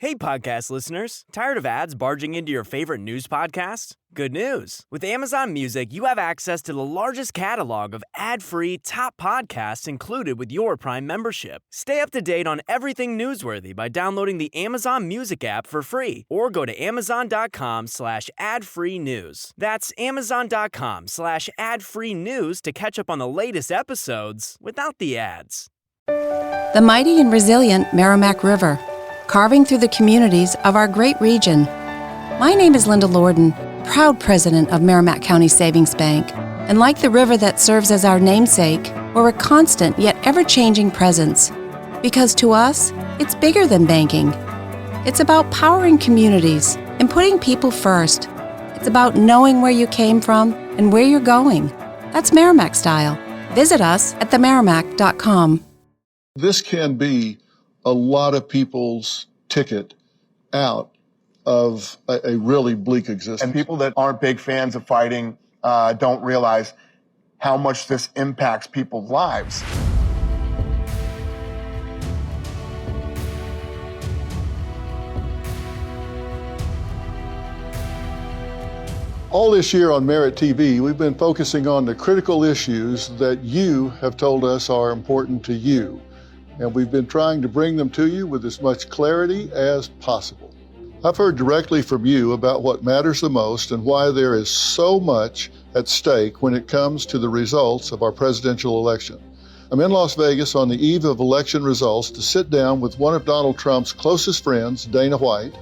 Hey, podcast listeners. Tired of ads barging into your favorite news podcasts? Good news. With Amazon Music, you have access to the largest catalog of ad-free top podcasts included with your Prime membership. Stay up to date on everything newsworthy by downloading the Amazon Music app for free or go to amazon.com/ad-free news. That's amazon.com/ad-free news to catch up on the latest episodes without the ads. The mighty and resilient Merrimack River, carving through the communities of our great region. My name is Linda Lorden, proud president of Merrimack County Savings Bank. And like the river that serves as our namesake, we're a constant yet ever-changing presence. Because to us, it's bigger than banking. It's about powering communities and putting people first. It's about knowing where you came from and where you're going. That's Merrimack style. Visit us at themerrimack.com. This can be a lot of people's ticket out of a really bleak existence. And people that aren't big fans of fighting don't realize how much this impacts people's lives. All this year on Merit TV, we've been focusing on the critical issues that you have told us are important to you. And we've been trying to bring them to you with as much clarity as possible. I've heard directly from you about what matters the most and why there is so much at stake when it comes to the results of our presidential election. I'm in Las Vegas on the eve of election results to sit down with one of Donald Trump's closest friends, Dana White,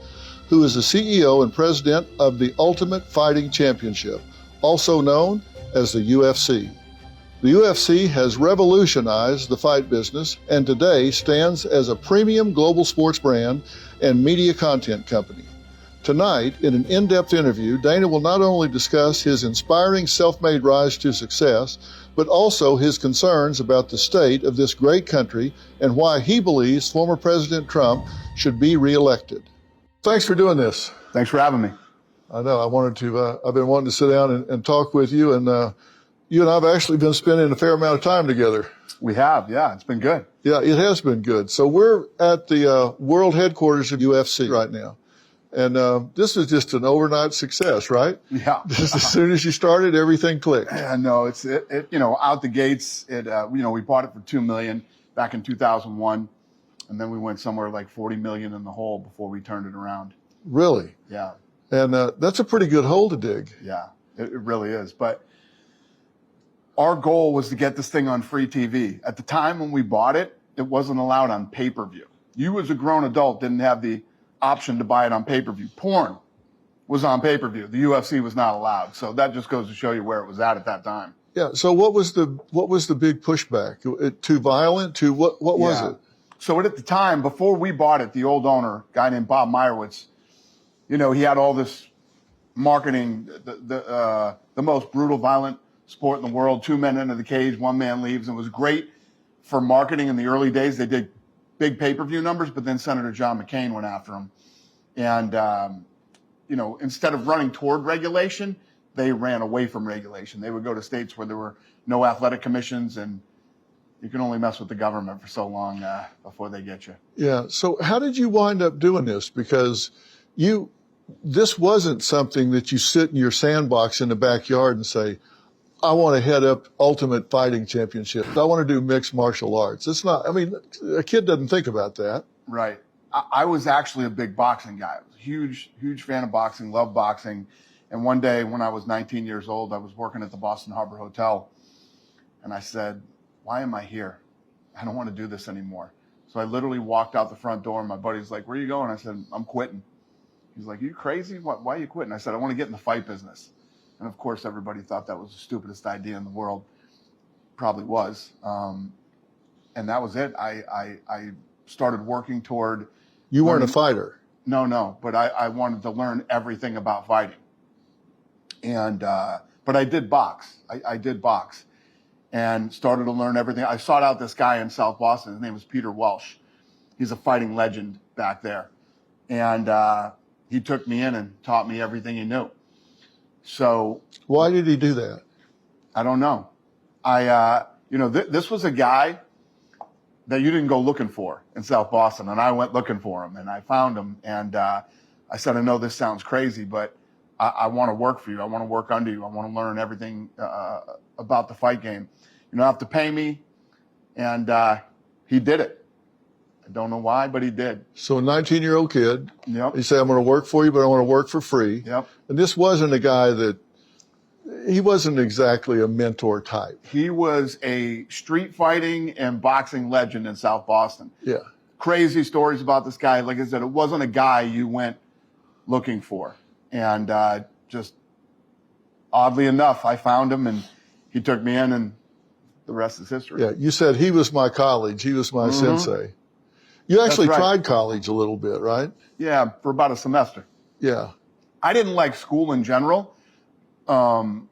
who is the CEO and president of the Ultimate Fighting Championship, also known as the UFC. The UFC has revolutionized the fight business and today stands as a premium global sports brand and media content company. Tonight, in an in-depth interview, Dana will not only discuss his inspiring self-made rise to success, but also his concerns about the state of this great country and why he believes former President Trump should be reelected. Thanks for doing this. Thanks for having me. I know, I've been wanting to sit down and talk with you, and you and I have actually been spending a fair amount of time together. We have, yeah, it's been good. Yeah, it has been good. So we're at the world headquarters of UFC right now. And this is just an overnight success, right? Yeah. Just as soon as you started, everything clicked. Yeah, no, it out the gates, we bought it for $2 million back in 2001. And then we went somewhere like 40 million in the hole before we turned it around. Really? Yeah. And that's a pretty good hole to dig. Yeah, it really is. But our goal was to get this thing on free TV. At the time when we bought it, it wasn't allowed on pay-per-view. You as a grown adult didn't have the option to buy it on pay-per-view. Porn was on pay-per-view. The UFC was not allowed. So that just goes to show you where it was at that time. Yeah. So what was the big pushback? Too violent? What was it? So at the time, before we bought it, the old owner, a guy named Bob Meyerowitz, he had all this marketing, the most brutal, violent sport in the world. 2 men enter the cage, 1 man leaves. It was great for marketing in the early days. They did big pay-per-view numbers, but then Senator John McCain went after him. And, instead of running toward regulation, they ran away from regulation. They would go to states where there were no athletic commissions, and you can only mess with the government for so long before they get you. Yeah. So how did you wind up doing this? Because this wasn't something that you sit in your sandbox in the backyard and say, I want to head up Ultimate Fighting Championship. I want to do mixed martial arts. It's not, a kid doesn't think about that. Right. I was actually a big boxing guy. I was a huge, huge fan of boxing, loved boxing. And one day when I was 19 years old, I was working at the Boston Harbor Hotel. And I said, why am I here? I don't want to do this anymore. So I literally walked out the front door and my buddy's like, where are you going? I said, I'm quitting. He's like, you crazy? Why are you quitting? I said, I want to get in the fight business. And of course, everybody thought that was the stupidest idea in the world. Probably was. And that was it. I started working toward. You weren't a fighter. No. But I wanted to learn everything about fighting. And, but I did box. I did box and started to learn everything. I sought out this guy in South Boston. His name was Peter Welsh. He's a fighting legend back there. And he took me in and taught me everything he knew. So why did he do that? I don't know. This was a guy that you didn't go looking for in South Boston. And I went looking for him, and I found him. And I said, I know this sounds crazy, but I want to work for you. I want to work under you. I want to learn everything about the fight game. You don't have to pay me. And he did it. I don't know why, but he did. So a 19-year-old kid, Yep. he said, I'm going to work for you, but I want to work for free. Yep. And this wasn't a guy he wasn't exactly a mentor type. He was a street fighting and boxing legend in South Boston. Yeah. Crazy stories about this guy. Like I said, it wasn't a guy you went looking for. And just oddly enough, I found him and he took me in, and the rest is history. Yeah. You said he was my college. He was my sensei. You actually That's right. tried college a little bit, right? Yeah, for about a semester. Yeah. I didn't like school in general. I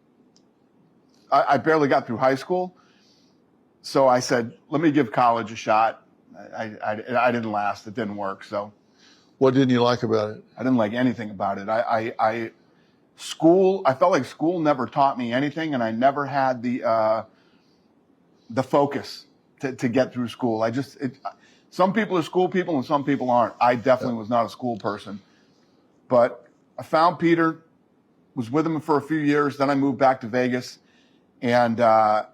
barely got through high school. So I said, let me give college a shot. I didn't last. It didn't work. So What didn't you like about it? I didn't like anything about it. I felt like school never taught me anything, and I never had the focus to get through school. Some people are school people and some people aren't. I definitely was not a school person. But I found Peter, was with him for a few years. Then I moved back to Vegas, and I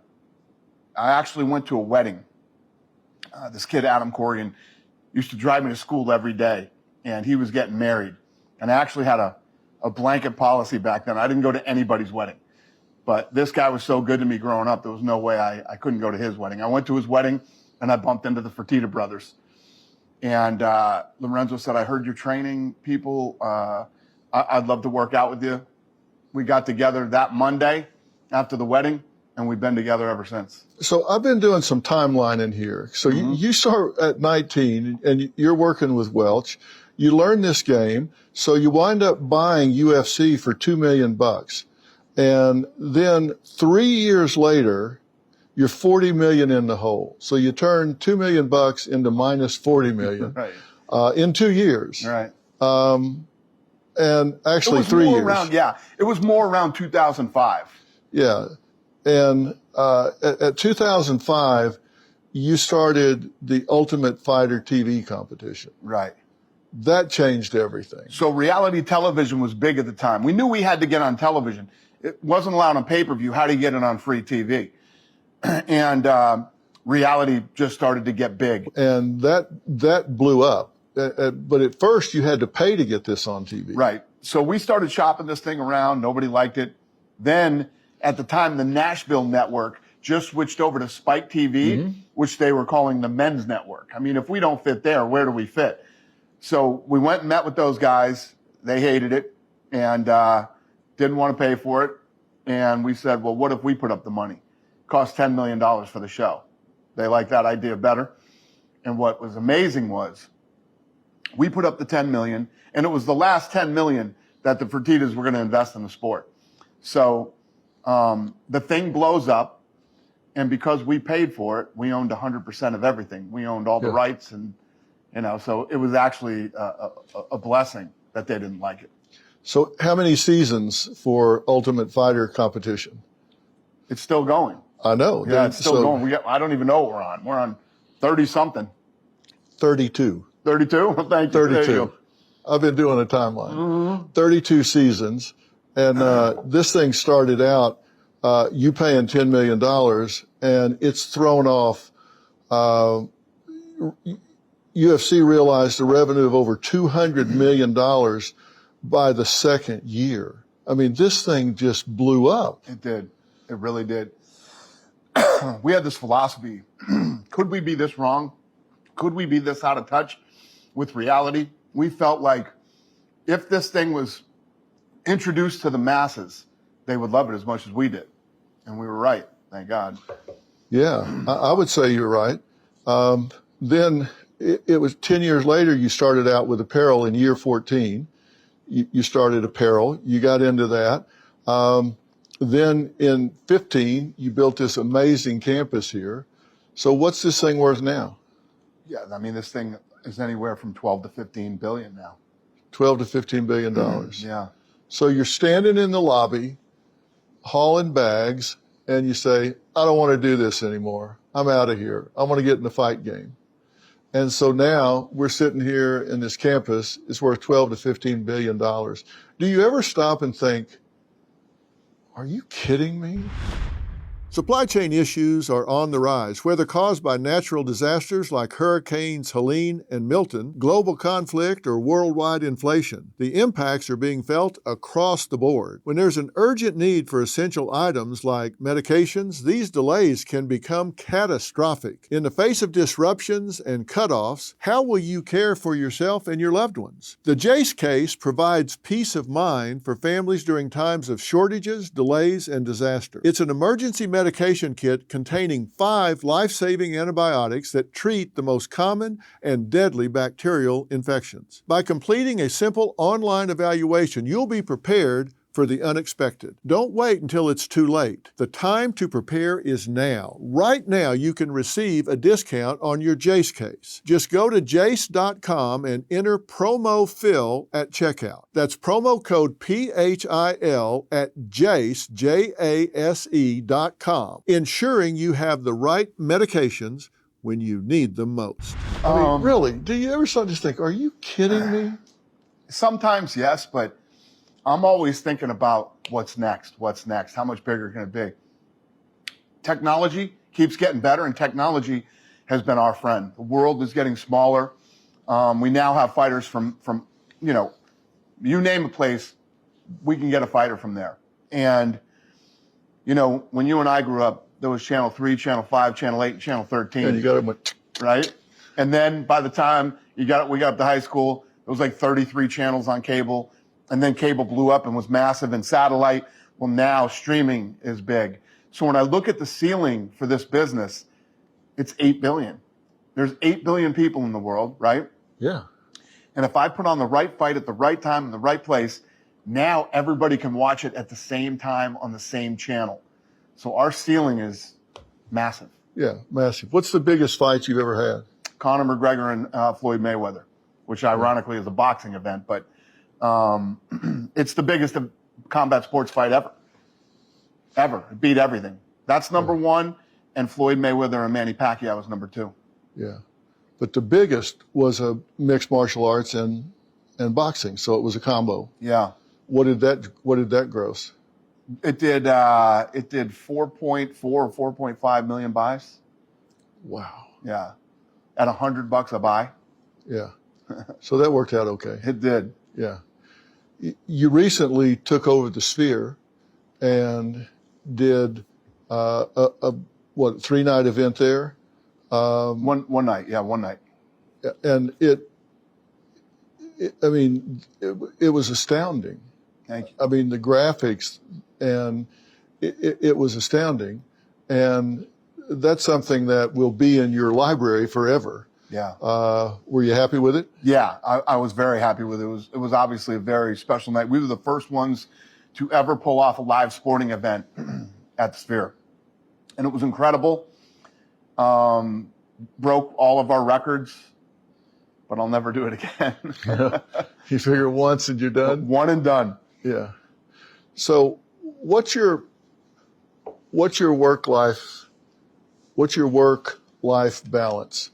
actually went to a wedding. This kid, Adam Corrigan, used to drive me to school every day, and he was getting married. And I actually had a blanket policy back then. I didn't go to anybody's wedding. But this guy was so good to me growing up, there was no way I couldn't go to his wedding. I went to his wedding, and I bumped into the Fertitta brothers. And Lorenzo said, I heard you're training people. I'd love to work out with you. We got together that Monday after the wedding, and we've been together ever since. So I've been doing some timeline in here. So you start at 19, and you're working with Welch. You learn this game, so you wind up buying UFC for $2 million. And then 3 years later, you're 40 million in the hole. So you turn $2 million into minus 40 million Right. In 2 years. Right. And actually 3 years. It was more around 2005. Yeah. And at 2005, you started the Ultimate Fighter TV competition. Right. That changed everything. So reality television was big at the time. We knew we had to get on television. It wasn't allowed on pay-per-view. How do you get it on free TV? And reality just started to get big. And that blew up. But at first, you had to pay to get this on TV. Right. So we started shopping this thing around. Nobody liked it. Then, at the time, the Nashville network just switched over to Spike TV, which they were calling the men's network. I mean, if we don't fit there, where do we fit? So we went and met with those guys. They hated it and didn't want to pay for it. And we said, well, what if we put up the money? Cost $10 million for the show. They liked that idea better. And what was amazing was we put up the $10 million, and it was the last $10 million that the Fertittas were going to invest in the sport. So the thing blows up, and because we paid for it, we owned 100% of everything. We owned all the rights, and so it was actually a blessing that they didn't like it. So how many seasons for Ultimate Fighter competition? It's still going. I know. Yeah, it's still going. I don't even know what we're on. We're on 30-something. 32. 32? Well, thank you. 32. I've been doing a timeline. 32 seasons. And this thing started out, you paying $10 million, and it's thrown off. UFC realized a revenue of over $200 million by the second year. I mean, this thing just blew up. It did. It really did. We had this philosophy. Could we be this wrong? Could we be this out of touch with reality? We felt like if this thing was introduced to the masses, they would love it as much as we did. And we were right, thank God. Yeah, I would say you're right. Then it was 10 years later, you started out with apparel in year 14. You started apparel. You got into that. Then in 15, you built this amazing campus here. So what's this thing worth now? Yeah, I mean, this thing is anywhere from 12 to 15 billion now. 12 to 15 billion dollars. Yeah. So you're standing in the lobby, hauling bags, and you say, I don't want to do this anymore. I'm out of here. I want to get in the fight game. And so now we're sitting here in this campus. It's worth 12 to 15 billion dollars. Do you ever stop and think, are you kidding me? Supply chain issues are on the rise, whether caused by natural disasters like Hurricanes Helene and Milton, global conflict, or worldwide inflation. The impacts are being felt across the board. When there's an urgent need for essential items like medications, these delays can become catastrophic. In the face of disruptions and cutoffs, how will you care for yourself and your loved ones? The Jace case provides peace of mind for families during times of shortages, delays, and disaster. It's an emergency medication kit containing 5 life-saving antibiotics that treat the most common and deadly bacterial infections. By completing a simple online evaluation, you'll be prepared for the unexpected. Don't wait until it's too late. The time to prepare is now. Right now, you can receive a discount on your Jace case. Just go to jace.com and enter promo PHIL at checkout. That's promo code PHIL at jace, JASE.com, ensuring you have the right medications when you need them most. I mean, really, do you ever start to think, are you kidding me? Sometimes, yes, but I'm always thinking about what's next, how much bigger can it be? Technology keeps getting better, and technology has been our friend. The world is getting smaller. We now have fighters from you name a place, we can get a fighter from there. And, when you and I grew up, there was Channel 3, Channel 5, Channel 8, and Channel 13. And you got them, right? And then by the time we got up to high school, it was like 33 channels on cable. And then cable blew up and was massive, and satellite. Well, now streaming is big. So when I look at the ceiling for this business, it's 8 billion. There's 8 billion people in the world, right? Yeah. And if I put on the right fight at the right time in the right place, now everybody can watch it at the same time on the same channel. So our ceiling is massive. Yeah, massive. What's the biggest fight you've ever had? Conor McGregor and Floyd Mayweather, which ironically is a boxing event, but it's the biggest combat sports fight ever. It beat everything. That's number one, and Floyd Mayweather and Manny Pacquiao was number 2. Yeah. But the biggest was a mixed martial arts and boxing, so it was a combo. Yeah. What did that gross? It did 4.4 or 4.5 million buys. Wow. Yeah. At $100 a buy. Yeah. So that worked out okay. It did. Yeah. You recently took over the Sphere and did a 3-night event there? One night. Yeah, one night. And it was astounding. Thank you. I mean, the graphics, and it was astounding. And that's something that will be in your library forever. Yeah. Were you happy with it? Yeah, I was very happy with it. It was obviously a very special night. We were the first ones to ever pull off a live sporting event at the Sphere. And it was incredible. Broke all of our records, but I'll never do it again. You figure once and you're done? One and done. Yeah. So what's your work life balance?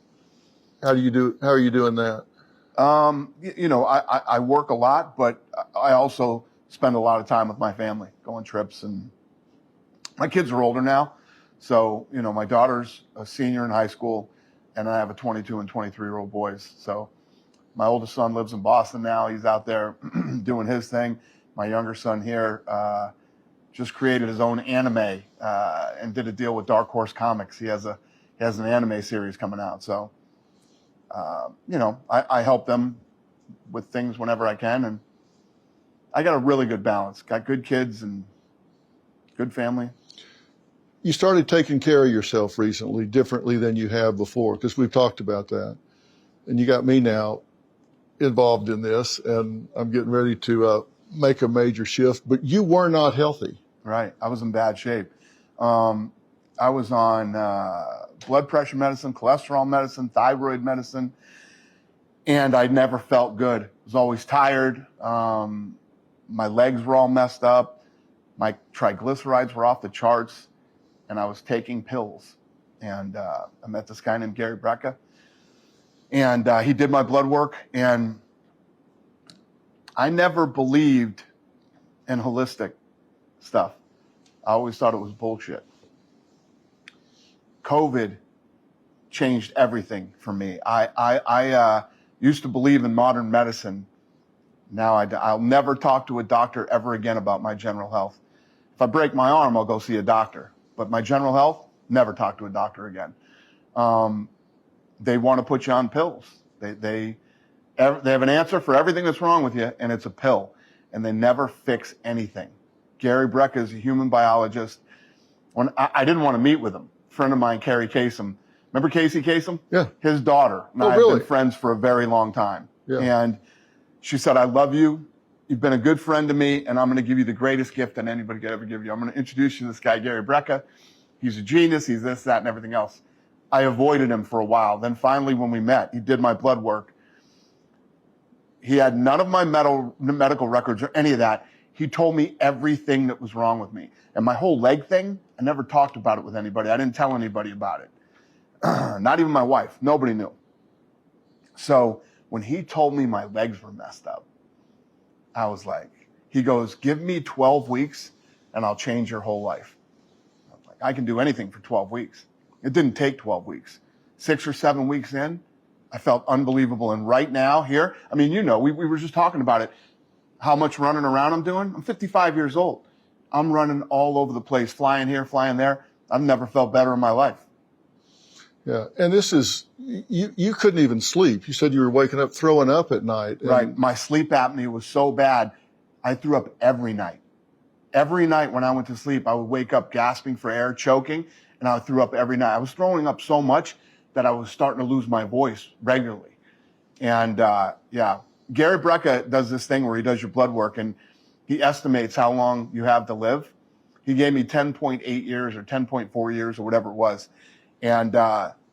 How are you doing that? I work a lot, but I also spend a lot of time with my family, go on trips, and my kids are older now. So, my daughter's a senior in high school, and I have a 22 and 23-year-old boys. So my oldest son lives in Boston now. He's out there doing his thing. My younger son here just created his own anime and did a deal with Dark Horse Comics. He has an anime series coming out. So, I help them with things whenever I can, and I got a really good balance. Got good kids and good family. You started taking care of yourself recently differently than you have before, because we've talked about that. And you got me now involved in this, and I'm getting ready to make a major shift. But you were not healthy. Right. I was in bad shape. I was on blood pressure medicine, cholesterol medicine, thyroid medicine, and I never felt good. I was always tired. My legs were all messed up. My triglycerides were off the charts, and I was taking pills And I met this guy named Gary Brecka, and he did my blood work. And I never believed in holistic stuff. I always thought it was bullshit. COVID changed everything for me. I used to believe in modern medicine. Now I'll never talk to a doctor ever again about my general health. If I break my arm, I'll go see a doctor. But my general health, never talk to a doctor again. They want to put you on pills. They have an answer for everything that's wrong with you, and it's a pill. And they never fix anything. Gary Brecka is a human biologist. When I didn't want to meet with him. A friend of mine, Carrie Kasem. Remember Casey Kasem? Yeah. His daughter and I have been friends for a very long time. Yeah. And she said, I love you. You've been a good friend to me, and I'm going to give you the greatest gift that anybody could ever give you. I'm going to introduce you to this guy, Gary Brecka. He's a genius. He's this, that, and everything else. I avoided him for a while. Then finally, when we met, he did my blood work. He had none of my medical records or any of that. He told me everything that was wrong with me. And my whole leg thing, I never talked about it with anybody. I didn't tell anybody about it. Not even my wife. Nobody knew. So when he told me my legs were messed up, I was like, he goes, give me 12 weeks and I'll change your whole life. I was like, I can do anything for 12 weeks. It didn't take 12 weeks. 6 or 7 weeks in, I felt unbelievable. And right now here, I mean, you know, we were just talking about it, how much running around I'm doing. I'm 55 years old. I'm running all over the place, flying here, flying there. I've never felt better in my life. Yeah, and this is, you couldn't even sleep. You said you were waking up, throwing up at night. Right, my sleep apnea was so bad, I threw up every night. Every night when I went to sleep, I would wake up gasping for air, choking, and I threw up every night. I was throwing up so much that I was starting to lose my voice regularly. And yeah, Gary Brecka does this thing where he does your blood work, and he estimates how long you have to live. He gave me 10.8 years or 10.4 years or whatever it was. And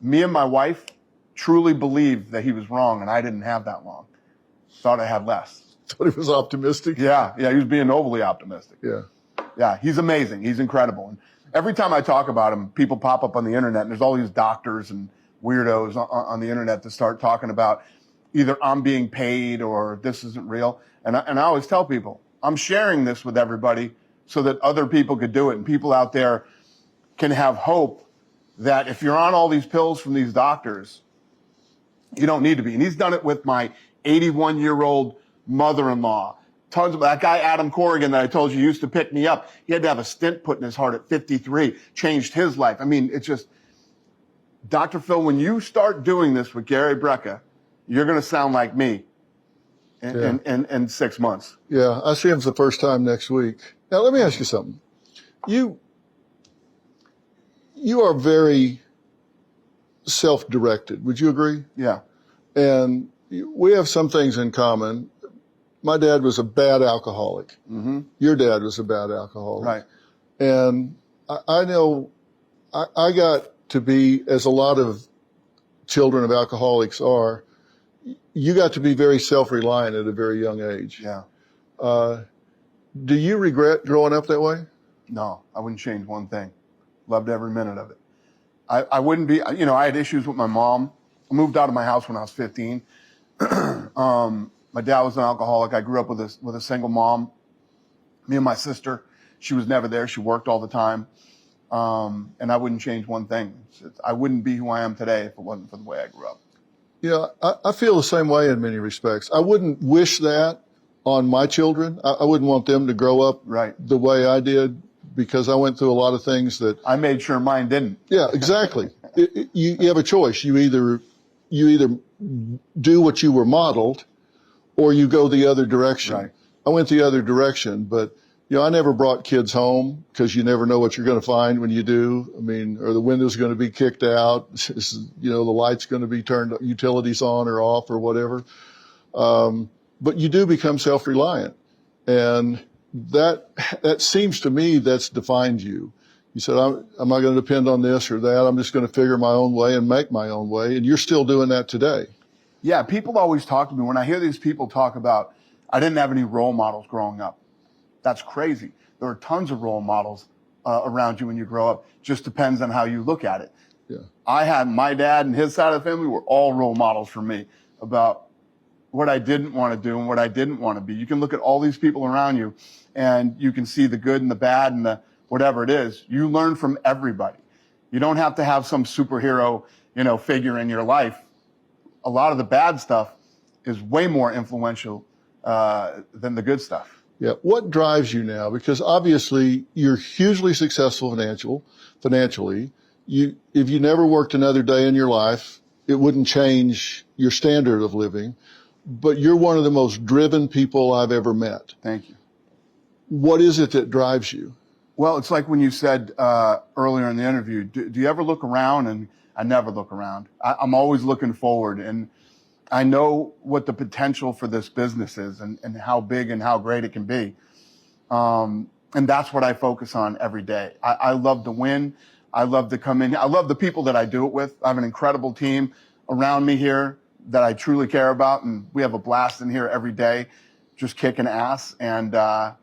me and my wife truly believed that he was wrong, and I didn't have that long. Thought I had less. Thought he was optimistic? Yeah, he was being overly optimistic. Yeah, he's amazing. He's incredible. And every time I talk about him, people pop up on the internet, and there's all these doctors and weirdos on the internet that start talking about either I'm being paid or this isn't real. And I always tell people, I'm sharing this with everybody so that other people could do it, and people out there can have hope that if you're on all these pills from these doctors, you don't need to be. And he's done it with my 81-year-old mother-in-law. Tons of that guy, Adam Corrigan, that I told you used to pick me up. He had to have a stent put in his heart at 53, changed his life. I mean, it's just, Dr. Phil, when you start doing this with Gary Brecka, you're going to sound like me in 6 months. Yeah, I see him for the first time next week. Now, let me ask you something. You are very self-directed. Would you agree? Yeah. And we have some things in common. My dad was a bad alcoholic. Mm-hmm. Your dad was a bad alcoholic. Right. And I know I got to be, as a lot of children of alcoholics are, you got to be very self-reliant at a very young age. Yeah. Do you regret growing up that way? No, I wouldn't change one thing. Loved every minute of it. I wouldn't be, you know, I had issues with my mom. I moved out of my house when I was 15. My dad was an alcoholic. I grew up with a single mom. Me and my sister, she was never there. She worked all the time. And I wouldn't change one thing. I wouldn't be who I am today if it wasn't for the way I grew up. Yeah, I feel the same way in many respects. I wouldn't wish that on my children. I wouldn't want them to grow up the way I did, because I went through a lot of things that I made sure mine didn't. Yeah, exactly. You have a choice. You either do what you were modeled, or you go the other direction. Right. I went the other direction, but you know, I never brought kids home, because you never know what you're going to find when you do. I mean, or the window's going to be kicked out. You know, the light's going to be turned, utilities on or off or whatever. But you do become self-reliant, and that seems to me that's defined you. You said, I'm not going to depend on this or that. I'm just going to figure my own way and make my own way. And you're still doing that today. Yeah, people always talk to me. When I hear these people talk about, I didn't have any role models growing up. That's crazy. There are tons of role models around you when you grow up. Just depends on how you look at it. Yeah. I had my dad and his side of the family were all role models for me about what I didn't want to do and what I didn't want to be. You can look at all these people around you and you can see the good and the bad and the whatever it is. You learn from everybody. You don't have to have some superhero, figure in your life. A lot of the bad stuff is way more influential than the good stuff. Yeah. What drives you now? Because obviously you're hugely successful financially. If you never worked another day in your life, it wouldn't change your standard of living. But you're one of the most driven people I've ever met. Thank you. What is it that drives you? Well, it's like when you said earlier in the interview, do you ever look around? And I never look around. I'm always looking forward. And I know what the potential for this business is and how big and how great it can be. And that's what I focus on every day. I love to win. I love to come in. I love the people that I do it with. I have an incredible team around me here that I truly care about. And we have a blast in here every day, just kicking ass. And I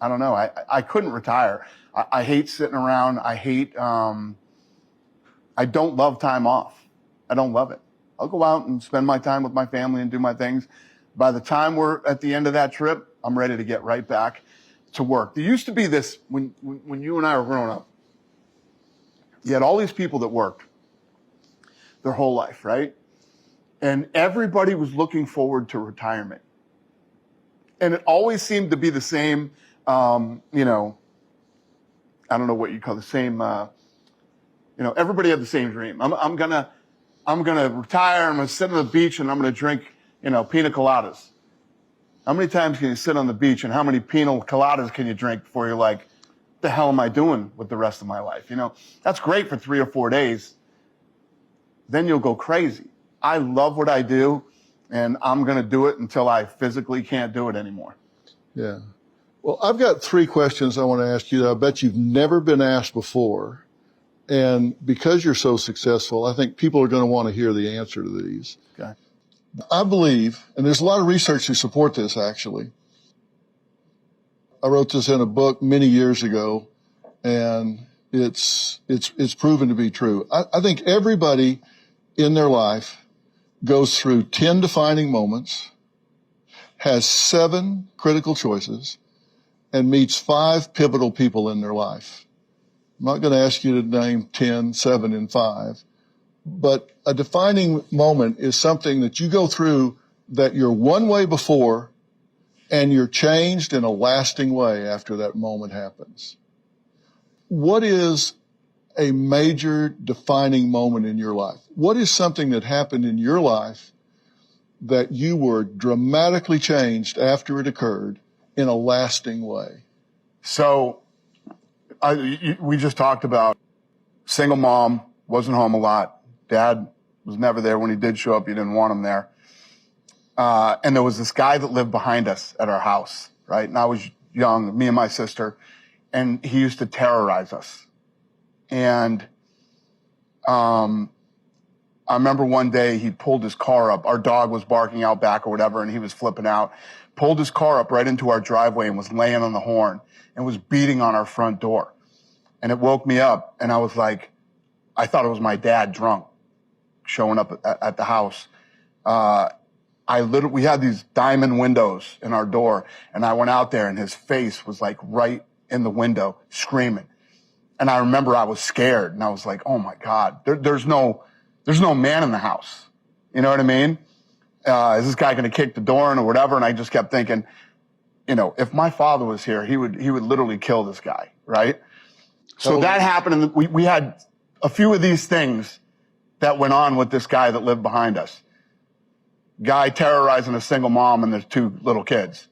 don't know. I couldn't retire. I hate sitting around. I don't love time off. I don't love it. I'll go out and spend my time with my family and do my things. By the time we're at the end of that trip, I'm ready to get right back to work. There used to be this, when you and I were growing up, you had all these people that worked their whole life, right? And everybody was looking forward to retirement. And it always seemed to be the same, I don't know what you call the same, everybody had the same dream. I'm gonna retire, I'm gonna sit on the beach and I'm gonna drink, pina coladas. How many times can you sit on the beach and how many pina coladas can you drink before you're like, what the hell am I doing with the rest of my life? That's great for 3 or 4 days. Then you'll go crazy. I love what I do and I'm gonna do it until I physically can't do it anymore. Yeah. Well, I've got 3 questions I want to ask you that I bet you've never been asked before. And because you're so successful, I think people are going to want to hear the answer to these. Okay. I believe, and there's a lot of research to support this actually. I wrote this in a book many years ago, and it's proven to be true. I think everybody in their life goes through 10 defining moments, has 7 critical choices, and meets 5 pivotal people in their life. I'm not going to ask you to name 10, 7, and 5, but a defining moment is something that you go through that you're one way before and you're changed in a lasting way after that moment happens. What is a major defining moment in your life? What is something that happened in your life that you were dramatically changed after it occurred in a lasting way? So we just talked about single mom, wasn't home a lot. Dad was never there. When he did show up, you didn't want him there. And there was this guy that lived behind us at our house, right? And I was young, me and my sister, and he used to terrorize us. And I remember one day he pulled his car up. Our dog was barking out back or whatever, and he was flipping out. Pulled his car up right into our driveway and was laying on the horn and was beating on our front door. And it woke me up, and I was like, I thought it was my dad drunk showing up at the house. We had these diamond windows in our door, and I went out there and his face was like right in the window screaming. And I remember I was scared, and I was like, oh my God, there's no man in the house. You know what I mean? Is this guy going to kick the door in or whatever? And I just kept thinking, if my father was here, he would literally kill this guy, right? So that happened, and we had a few of these things that went on with this guy that lived behind us. Guy terrorizing a single mom and their 2 little kids.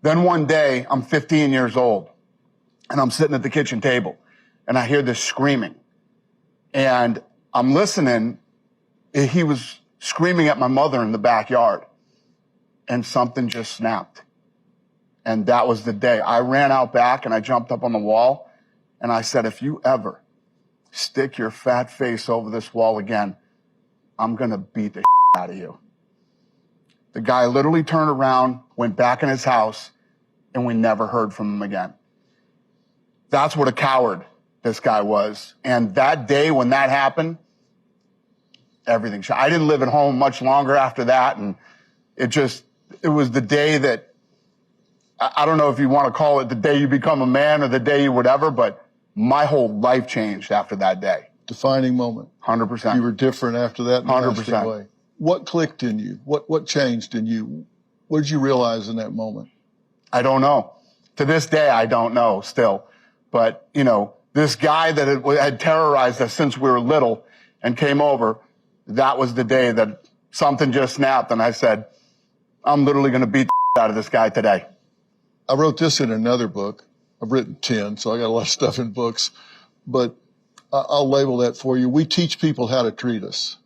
Then one day, I'm 15 years old, and I'm sitting at the kitchen table, and I hear this screaming. And I'm listening. He was screaming at my mother in the backyard, and something just snapped. And that was the day. I ran out back, and I jumped up on the wall, and I said, if you ever stick your fat face over this wall again, I'm going to beat the out of you. The guy literally turned around, went back in his house, and we never heard from him again. That's what a coward this guy was. And that day when that happened, everything shot. I didn't live at home much longer after that. And it was the day that, I don't know if you want to call it the day you become a man or the day you whatever, but my whole life changed after that day. Defining moment. 100%. You were different after that in a 100%. lasting way. What clicked in you? What changed in you? What did you realize in that moment? I don't know. To this day, I don't know still. But, you know, this guy that had terrorized us since we were little and came over, that was the day that something just snapped. And I said, I'm literally going to beat the out of this guy today. I wrote this in another book. I've written 10, so I got a lot of stuff in books. But I'll label that for you. We teach people how to treat us.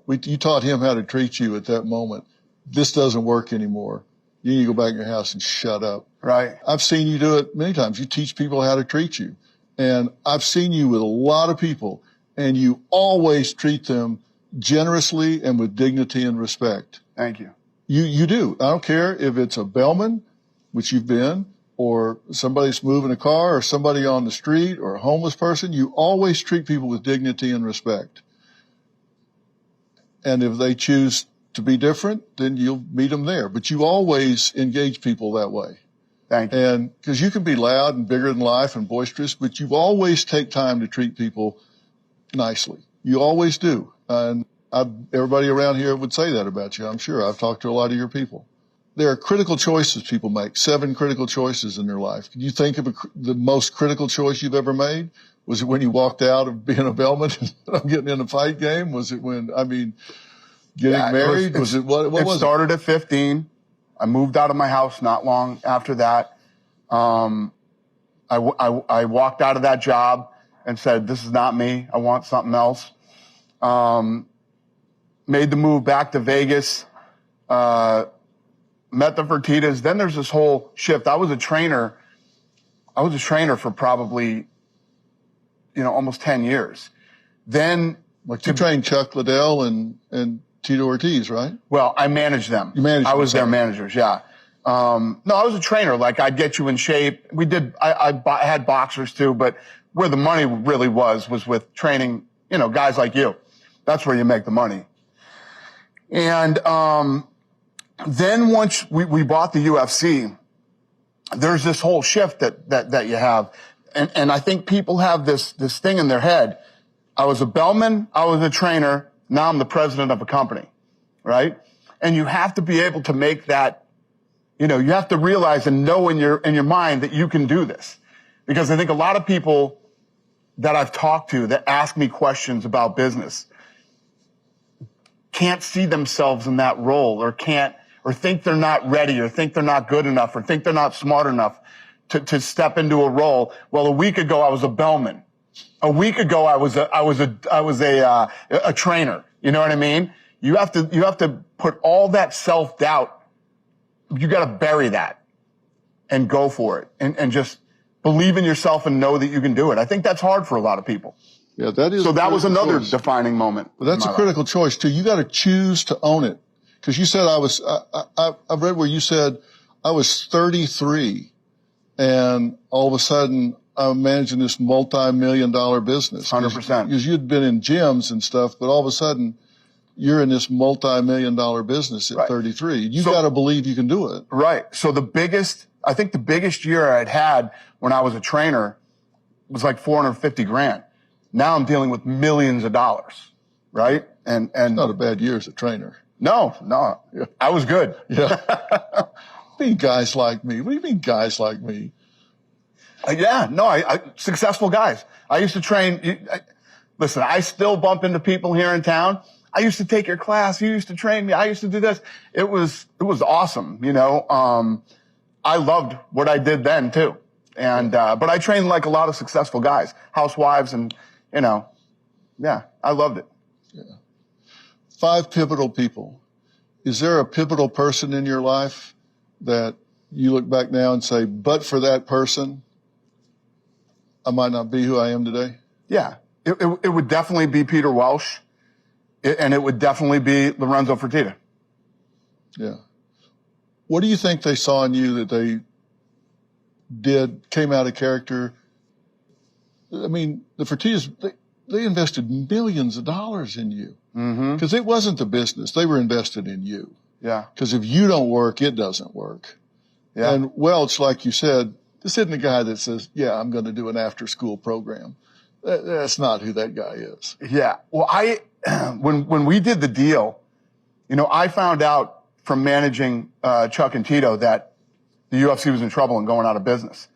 You taught him how to treat you at that moment. This doesn't work anymore. You need to go back in your house and shut up. Right. I've seen you do it many times. You teach people how to treat you. And I've seen you with a lot of people, and you always treat them generously and with dignity and respect. Thank you. You do. I don't care if it's a bellman, which you've been, or somebody's moving a car, or somebody on the street, or a homeless person. You always treat people with dignity and respect. And if they choose to be different, then you'll meet them there. But you always engage people that way. Thank you. And because you can be loud and bigger than life and boisterous, but you always take time to treat people nicely. You always do. And everybody around here would say that about you, I'm sure. I've talked to a lot of your people. There are critical choices people make, 7 critical choices in their life. Can you think of the most critical choice you've ever made? Was it when you walked out of being a bellman and I'm getting in a fight game? Was it when, getting married? What was it? It started at 15. I moved out of my house not long after that. I walked out of that job and said, this is not me. I want something else. Made the move back to Vegas, met the Fertittas. Then there's this whole shift. I was a trainer for probably, almost 10 years. Then you trained Chuck Liddell and Tito Ortiz, right? Well, I managed them. You managed them. I was their managers, yeah. No, I was a trainer. Like, I'd get you in shape. I had boxers too, but where the money really was with training, guys like you. That's where you make the money. And then once we bought the UFC, there's this whole shift that you have. And I think people have this thing in their head. I was a bellman, I was a trainer, now I'm the president of a company, right? And you have to be able to make that, you have to realize and know in your mind that you can do this. Because I think a lot of people that I've talked to that ask me questions about business can't see themselves in that role, or think they're not ready, or think they're not good enough, or think they're not smart enough to step into a role. Well, a week ago I was a bellman. A week ago I was a trainer. You know what I mean? You have to put all that self-doubt. You got to bury that and go for it, and just believe in yourself and know that you can do it. I think that's hard for a lot of people. Yeah, that is. So that was another defining moment. But that's a critical choice too. You got to choose to own it. Because you said I've read where you said I was 33 and all of a sudden I'm managing this multi-million-dollar business. 100%. Because you'd been in gyms and stuff, but all of a sudden you're in this multi-million-dollar business at 33. You got to believe you can do it. Right. So I think the biggest year I'd had when I was a trainer was like $450,000. Now I'm dealing with millions of dollars, right? And it's not a bad year as a trainer. No, I was good. Yeah. Mean guys like me. What do you mean guys like me? I successful guys. I used to train. Listen, I still bump into people here in town. I used to take your class. You used to train me. I used to do this. It was awesome. I loved what I did then too. And, but I trained like a lot of successful guys, housewives, and, I loved it. Yeah. 5 pivotal people. Is there a pivotal person in your life that you look back now and say, but for that person, I might not be who I am today? Yeah. It would definitely be Peter Welsh, and it would definitely be Lorenzo Fertitta. Yeah. What do you think they saw in you that they came out of character I mean, the Fertittas, they invested millions of dollars in you. Because it wasn't the business. They were invested in you. Yeah. Because if you don't work, it doesn't work. Yeah. And Welch, like you said, this isn't a guy that says, yeah, I'm going to do an after-school program. That's not who that guy is. Yeah. Well, when we did the deal, you know, I found out from managing Chuck and Tito that the UFC was in trouble and going out of business.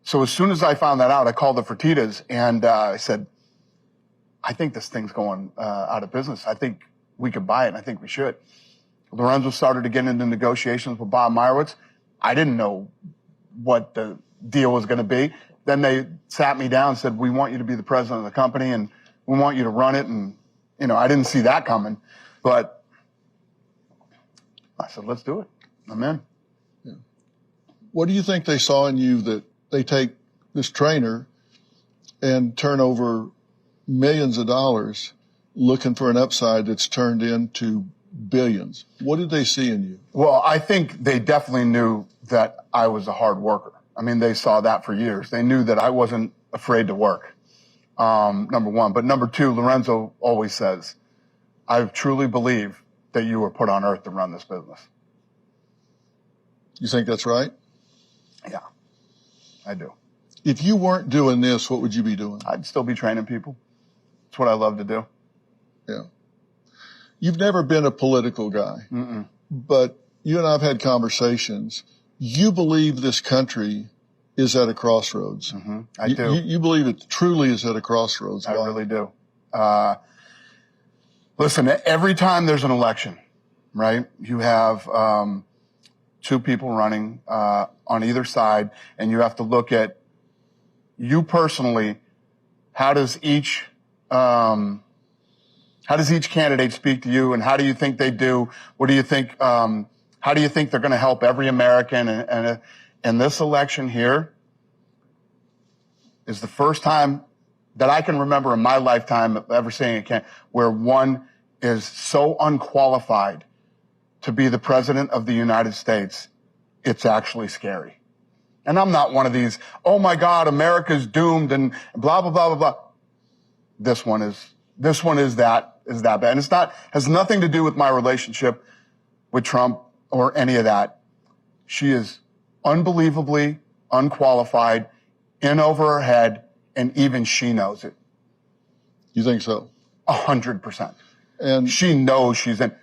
So as soon as I found that out, I called the Fertittas and I said, I think this thing's going out of business. I think we could buy it, and I think we should. Lorenzo started to get into negotiations with Bob Meyerowitz. I didn't know what the deal was going to be. Then they sat me down and said, we want you to be the president of the company, and we want you to run it. And, you know, I didn't see that coming. But I said, let's do it. I'm in. Yeah. What do you think they saw in you that they take this trainer and turn over millions of dollars looking for an upside that's turned into billions? What did they see in you? Well, I think they definitely knew that I was a hard worker. I mean, they saw that for years. They knew that I wasn't afraid to work, number one. But number two, Lorenzo always says, I truly believe that you were put on earth to run this business. You think that's right? Yeah, I do. If you weren't doing this, what would you be doing? I'd still be training people. It's what I love to do. Yeah. You've never been a political guy, but you and I have had conversations. You believe this country is at a crossroads. I do. You believe it truly is at a crossroads. I really do. Listen, every time there's an election, right, you have two people running on either side, and you have to look at you personally. How does each candidate speak to you, and how do you think they do? What do you think? How do you think they're going to help every American? And this election here is the first time that I can remember in my lifetime of ever seeing a where one is so unqualified to be the president of the United States. It's actually scary. And I'm not one of these, oh my God, America's doomed and blah, blah, blah, blah, blah. This one is that bad. And has nothing to do with my relationship with Trump or any of that. She is unbelievably unqualified, in over her head, and even she knows it. You think so? 100%. And she knows she's in.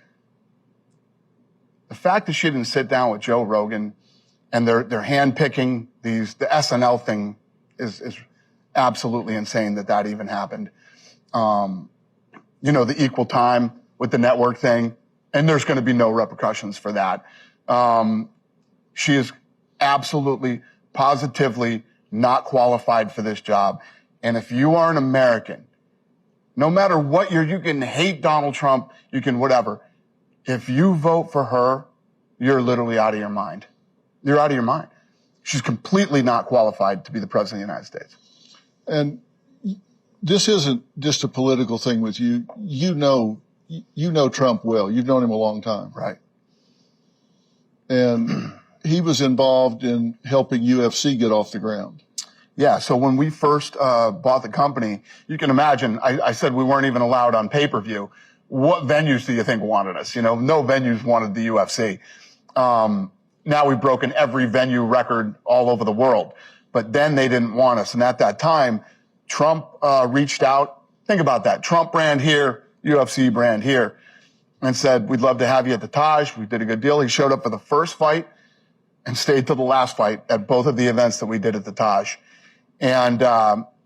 The fact that she didn't sit down with Joe Rogan and they're handpicking the SNL thing is absolutely insane that even happened. You know, the equal time with the network thing, and there's going to be no repercussions for that. She is absolutely, positively not qualified for this job. And if you are an American, no matter what you can hate Donald Trump, you can whatever. If you vote for her, you're literally out of your mind. You're out of your mind. She's completely not qualified to be the president of the United States. And this isn't just a political thing with you. You know Trump well. You've known him a long time. Right. And he was involved in helping UFC get off the ground. Yeah, so when we first bought the company, you can imagine, I said we weren't even allowed on pay-per-view. What venues do you think wanted us? You know, no venues wanted the UFC. Now we've broken every venue record all over the world. But then they didn't want us. And at that time, Trump reached out. Think about that. Trump brand here, UFC brand here. And said, we'd love to have you at the Taj. We did a good deal. He showed up for the first fight and stayed till the last fight at both of the events that we did at the Taj. And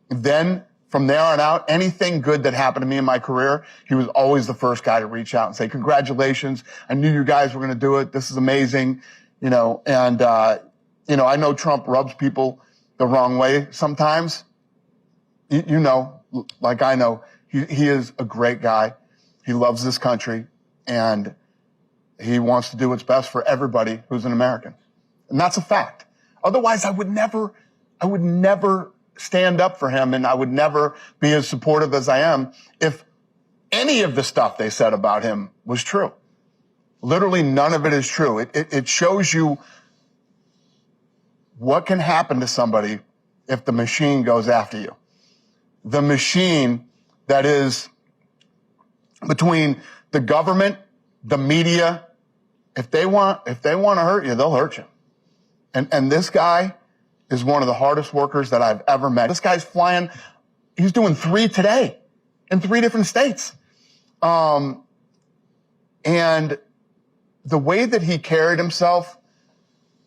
then from there on out, anything good that happened to me in my career, he was always the first guy to reach out and say, congratulations. I knew you guys were going to do it. This is amazing. You know, and, you know, I know Trump rubs people the wrong way sometimes. You know, like I know, he is a great guy. He loves this country, and he wants to do what's best for everybody who's an American. And that's a fact. Otherwise, I would never stand up for him, and I would never be as supportive as I am if any of the stuff they said about him was true. Literally none of it is true. It shows you what can happen to somebody if the machine goes after you. the machine that is between the government, the media. If they want to hurt you, they'll hurt you. And this guy is one of the hardest workers that I've ever met. This guy's flying. He's doing 3 today in 3 different states. And the way that he carried himself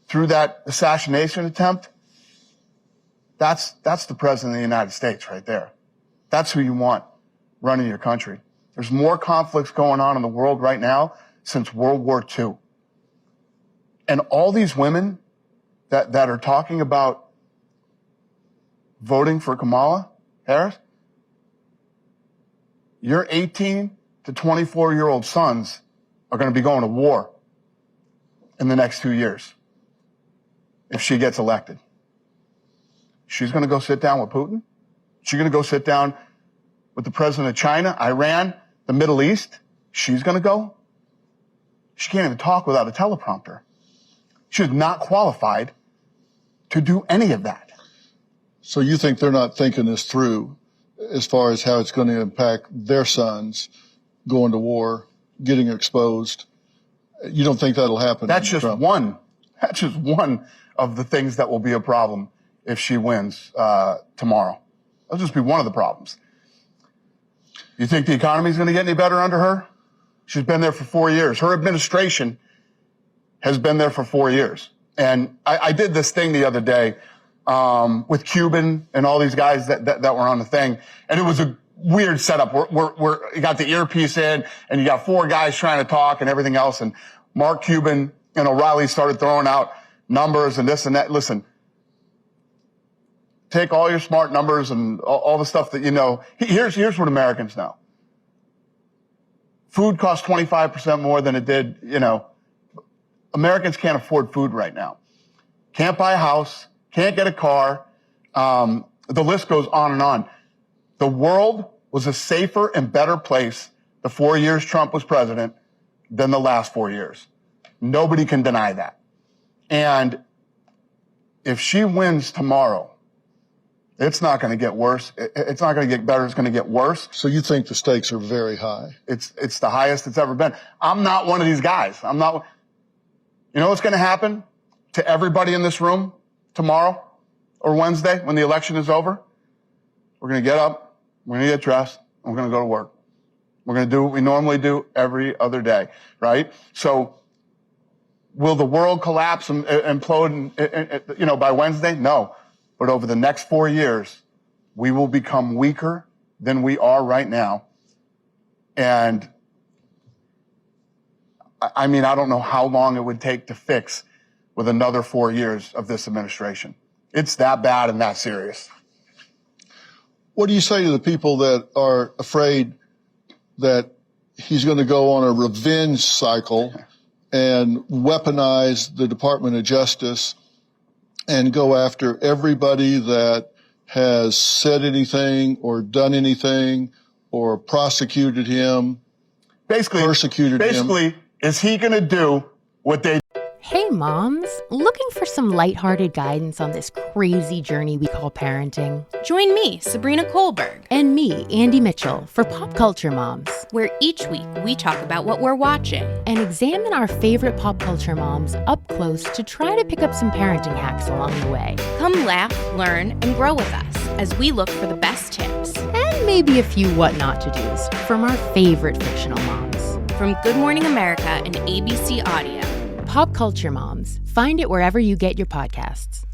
through that assassination attempt, that's the president of the United States right there. That's who you want running your country. There's more conflicts going on in the world right now since World War II. And all these women that are talking about voting for Kamala Harris, your 18 to 24-year-old sons are going to be going to war in the next 2 years if she gets elected. She's going to go sit down with Putin. She's going to go sit down with the president of China, Iran, the Middle East. She's going to go. She can't even talk without a teleprompter. She's not qualified to do any of that. So you think they're not thinking this through as far as how it's going to impact their sons going to war, getting exposed? You don't think that'll happen? That's just one. That's just one of the things that will be a problem if she wins tomorrow. That'll just be one of the problems. You think the economy is going to get any better under her? She's been there for 4 years. Her administration has been there for 4 years. And I did this thing the other day with Cuban and all these guys that were on the thing. And it was a weird setup. You got the earpiece in and you got 4 guys trying to talk and everything else. And Mark Cuban and O'Reilly started throwing out numbers and this and that. Listen, take all your smart numbers and all the stuff that you know. Here's what Americans know. Food costs 25% more than it did, Americans can't afford food right now. Can't buy a house, can't get a car. The list goes on and on. The world was a safer and better place the 4 years Trump was president than the last 4 years. Nobody can deny that. And if she wins tomorrow, it's not going to get worse. It's not going to get better. It's going to get worse. So you think the stakes are very high? It's the highest it's ever been. I'm not one of these guys. I'm not. You know what's going to happen to everybody in this room tomorrow or Wednesday when the election is over? We're going to get up. We're going to get dressed. And we're going to go to work. We're going to do what we normally do every other day, right? So will the world collapse and implode by Wednesday? No. But over the next 4 years, we will become weaker than we are right now. And I don't know how long it would take to fix with another 4 years of this administration. It's that bad and that serious. What do you say to the people that are afraid that he's going to go on a revenge cycle and weaponize the Department of Justice and go after everybody that has said anything or done anything or prosecuted him, persecuted him? Is he going to do what they... Hey moms, looking for some lighthearted guidance on this crazy journey we call parenting? Join me, Sabrina Kohlberg. And me, Andy Mitchell, for Pop Culture Moms. Where each week we talk about what we're watching. And examine our favorite pop culture moms up close to try to pick up some parenting hacks along the way. Come laugh, learn, and grow with us as we look for the best tips. And maybe a few what not to do's from our favorite fictional moms. From Good Morning America and ABC Audio. Pop Culture Moms. Find it wherever you get your podcasts.